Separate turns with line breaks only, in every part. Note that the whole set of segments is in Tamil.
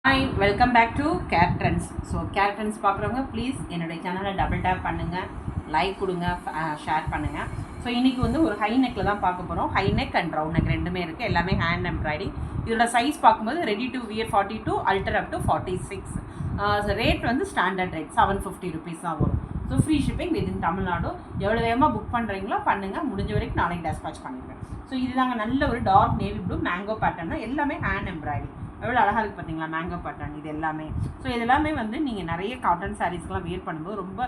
Hi, welcome back to care trends. So care trends பார்க்குறவங்க ப்ளீஸ் என்னுடைய சேனலை டபுள் டேப் பண்ணுங்கள், லைக் கொடுங்க, ஷேர் பண்ணுங்கள். ஸோ இன்றைக்கி வந்து ஒரு ஹை நெக்கில் தான் பார்க்க போகிறோம். High neck and round neck ரெண்டுமே இருக்குது. எல்லாமே ஹேண்ட் எம்ப்ராய்டிங். இதோட சைஸ் பார்க்கும்போது ready to wear 42, alter up to 46. Rate வந்து ஸ்டாண்டர்ட் ரேட் 750 rupees தான் வரும். So free shipping within Tamil Nadu. எவ்வளோ வேகமாக புக் பண்ணுறீங்களோ பண்ணுங்கள், முடிஞ்ச வரைக்கும் நாளைக்கு டெஸ்பாச் பண்ணிடுவேன். ஸோ இதுதாங்க நல்ல ஒரு டார்க் நேவி ப்ளூ மேங்கோ பேட்டர்னா எல்லாமே ஹேண்ட் எம்ப்ராய்டிங். எவ்வளோ அழகாக இருக்குது பார்த்தீங்களா மேங்கோ பேட்டர்ன் இது எல்லாமே. ஸோ இது எல்லாமே வந்து நீங்கள் நிறைய காட்டன் சாரீஸ்க்கெலாம் வியர் பண்ணும்போது ரொம்ப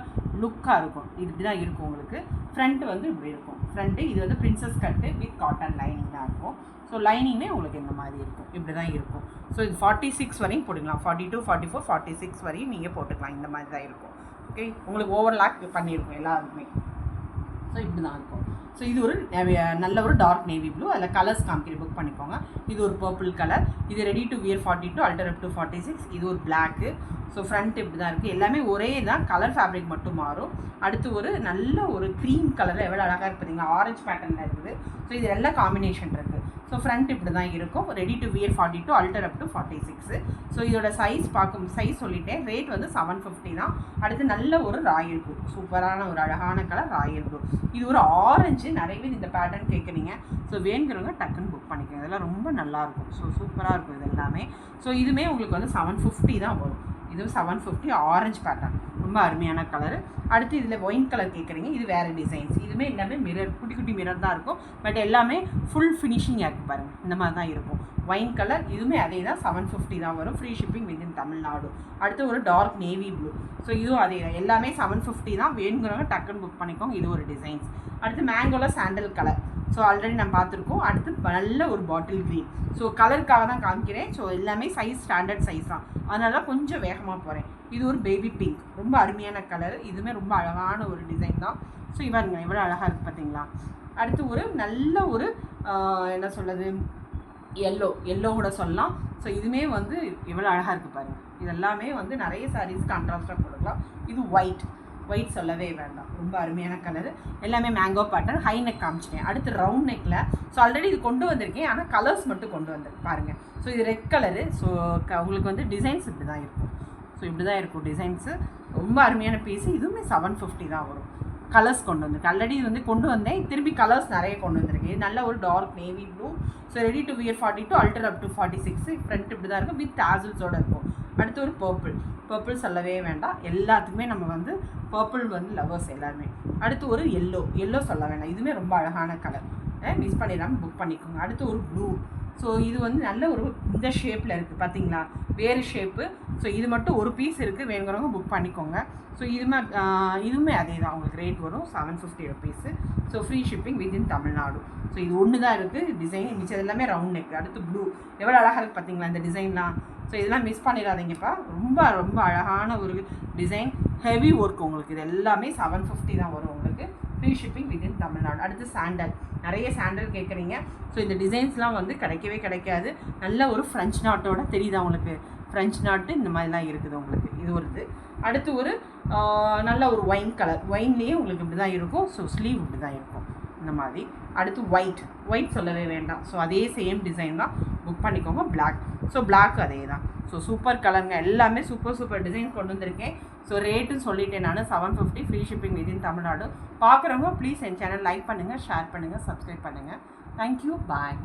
லுக்காக இருக்கும். இது இப்படி தான் இருக்கும் உங்களுக்கு. ஃப்ரண்ட்டு வந்து இப்படி இருக்கும். ஃப்ரண்ட்டு இது வந்து princess cut with cotton lining தான் இருக்கும். ஸோ லைனிங்கே உங்களுக்கு இந்த மாதிரி இருக்கும், இப்படி தான் இருக்கும். ஸோ இது 46 வரையும் போட்டுக்கலாம். 42, 44, 46 வரையும் நீங்கள் போட்டுக்கலாம். இந்த மாதிரி தான் இருக்கும். ஓகே, உங்களுக்கு ஓவர்லாக் பண்ணியிருக்கும் எல்லாருக்குமே. ஸோ இப்படி தான் இருக்கும். ஸோ இது ஒரு நல்ல ஒரு டார்க் நேவி ப்ளூ. அதில் கலர்ஸ் காமிக்கிற புக் பண்ணிக்கோங்க. இது ஒரு பர்பிள் கலர். இது ready to wear 42, alter up to 46. இது ஒரு பிளாக்கு. ஸோ ஃப்ரண்ட் இப்படி தான் இருக்குது. எல்லாமே ஒரே தான், கலர் ஃபேப்ரிக் மட்டும் மாறும். அடுத்து ஒரு நல்ல ஒரு க்ரீம் கலரில் எவ்வளோ அழகாக இருக்குது பார்த்தீங்களா, ஆரஞ்சு பேட்டர்னில் இருக்குது. ஸோ இது எல்லாம் காம்பினேஷன் இருக்குது. ஸோ ஃப்ரண்ட் இப்படி தான் இருக்கும். Ready to wear 42, alter up to 46. So இதோட சைஸ் சொல்லிட்டேன். ரேட் வந்து 750 தான். அடுத்து நல்ல ஒரு ராயல் ப்ளூ, சூப்பரான ஒரு அழகான கலர் ராயல் ப்ளூ. இது ஒரு ஆரஞ்சு. நிறைய பேர் இந்த பேட்டர்ன் கேட்குறீங்க. ஸோ வேணுங்கிறவங்க டக்குன்னு புக் பண்ணிக்கோங்க. இதெல்லாம் ரொம்ப நல்லாயிருக்கும். ஸோ சூப்பராக இருக்கும் இது எல்லாமே. ஸோ இதுவுமே உங்களுக்கு வந்து 750 தான் வரும். இது 750 ஆரஞ்சு பேட்டர்ன், ரொம்ப அருமையான கலரு. அடுத்து இதில் ஒயின் கலர் கேட்குறீங்க. இது வேறு டிசைன்ஸ். இதுவுமே எல்லாமே மிரர், குட்டி குட்டி மிரர் தான் இருக்கும். பட் எல்லாமே ஃபுல் ஃபினிஷிங்காக இருக்குது பாருங்கள். இந்த மாதிரி தான் இருக்கும். ஒயின் கலர் இதுவுமே அதே தான், 750 தான் வரும். Free shipping within Tamil Nadu. அடுத்து ஒரு டார்க் நேவி ப்ளூ. ஸோ இதுவும் அதே தான், எல்லாமே 750 தான். வேணுங்கிறவங்க டக்குன்னு புக் பண்ணிக்கோங்க. இது ஒரு டிசைன்ஸ். அடுத்து மேங்கோவில் சாண்டல் கலர். ஸோ ஆல்ரெடி நம்ம பார்த்துருக்கோம். அடுத்து நல்ல ஒரு பாட்டில் க்ரீன். ஸோ கலருக்காக தான் காமிக்கிறேன். ஸோ எல்லாமே சைஸ் ஸ்டாண்டர்ட் சைஸ் தான், அதனால கொஞ்சம் வேகமாக போகிறேன். இது ஒரு பேபி பிங்க், ரொம்ப அருமையான கலர். இதுவுமே ரொம்ப அழகான ஒரு டிசைன் தான். ஸோ இவருங்க எவ்வளோ அழகாக இருக்குது பார்த்தீங்களா. அடுத்து ஒரு நல்ல ஒரு என்ன சொல்கிறது, எல்லோ கூட சொல்லலாம். ஸோ இதுவுமே வந்து எவ்வளோ அழகாக இருக்குது பாருங்கள். இதெல்லாமே வந்து நிறைய சாரீஸ் கான்ட்ராஸ்டாக போடலாம். இது ஒயிட் சொல்லவே வேண்டாம், ரொம்ப அருமையான கலரு. எல்லாமே மேங்கோ பேட்டர்ன். ஹை நெக் காமிச்சிட்டேன். அடுத்து ரவுண்ட் நெக்கில். ஸோ ஆல்ரெடி இது கொண்டு வந்திருக்கேன், ஆனால் கலர்ஸ் மட்டும் கொண்டு வந்திருக்கேன் பாருங்கள். ஸோ இது ரெட் கலரு. ஸோ உங்களுக்கு வந்து டிசைன்ஸ் இப்படி தான் இருக்கும். ஸோ இப்படி தான் இருக்கும் டிசைன்ஸு. ரொம்ப அருமையான பீஸு. இதுவுமே 750 தான் வரும். கலர்ஸ் கொண்டு வந்திருக்கு. ஆல்ரெடி இது வந்து கொண்டு வந்தேன், திருப்பி கலர்ஸ் நிறைய கொண்டு வந்திருக்கு. இது நல்ல ஒரு dark navy blue. So ready to wear 42, alter up to 46. Front இப்படி தான் இருக்கும், வித் டாசல்ஸோடு இருக்கும். அடுத்து ஒரு பர்பிள் சொல்லவே வேண்டாம். எல்லாத்துக்குமே நம்ம வந்து பர்பிள் வந்து லவர்ஸ் எல்லாருமே. அடுத்து ஒரு எல்லோ சொல்ல வேண்டாம். இதுவுமே ரொம்ப அழகான கலர், மிஸ் பண்ணிடாமல் புக் பண்ணிக்கோங்க. அடுத்து ஒரு ப்ளூ. ஸோ இது வந்து நல்ல ஒரு இந்த ஷேப்பில் இருக்குது பார்த்தீங்களா, வேறு ஷேப்பு. ஸோ இது மட்டும் ஒரு பீஸ் இருக்குது, வேணுங்கிறவங்க புக் பண்ணிக்கோங்க. ஸோ இதுவுமே அதே தான், உங்களுக்கு ரேட் வரும் 750 rupees. So free shipping within Tamil Nadu. So இது ஒன்று தான் இருக்குது டிசைன், மிச்சம் எல்லாமே ரவுண்ட் நெக். அடுத்து ப்ளூ எவ்வளோ அழகாக இருக்குது பார்த்தீங்களா இந்த டிசைன்லாம். ஸோ இதெல்லாம் மிஸ் பண்ணிடாதீங்கப்பா, ரொம்ப ரொம்ப அழகான ஒரு டிசைன். ஹெவி ஒர்க் உங்களுக்கு. இது எல்லாமே 750 தான் வரும் உங்களுக்கு. Free shipping within Tamil Nadu. அடுத்து சாண்டல், நிறைய சாண்டல் கேட்குறீங்க. ஸோ இந்த டிசைன்ஸ்லாம் வந்து கிடைக்கவே கிடைக்காது. நல்ல ஒரு ஃப்ரெஞ்ச் நாட்டோட தெரியுதா உங்களுக்கு, ஃப்ரெஞ்ச் நாட்டு இந்த மாதிரிலாம் இருக்குது உங்களுக்கு. இது ஒரு இது. அடுத்து ஒரு நல்ல ஒரு ஒயின் கலர். ஒயின்லேயே உங்களுக்கு இப்படி தான் இருக்கும். ஸோ ஸ்லீவ் இப்படி தான் இருக்கும் இந்த மாதிரி. அடுத்து ஒயிட் சொல்லவே வேண்டாம். ஸோ அதே சேம் டிசைன் தான், புக் பண்ணிக்கோங்க. பிளாக். ஸோ பிளாக் அதே தான். ஸோ சூப்பர் கலருங்க. எல்லாமே சூப்பர் டிசைன் கொண்டு வந்திருக்கேன். ஸோ ரேட்டுன்னு சொல்லிட்டேன் நான், 750. Free shipping within Tamil Nadu. பார்க்குறவங்க ப்ளீஸ் என் சேனல் லைக் பண்ணுங்கள், ஷேர் பண்ணுங்கள், சப்ஸ்கிரைப் பண்ணுங்கள். தேங்க்யூ, பாய்.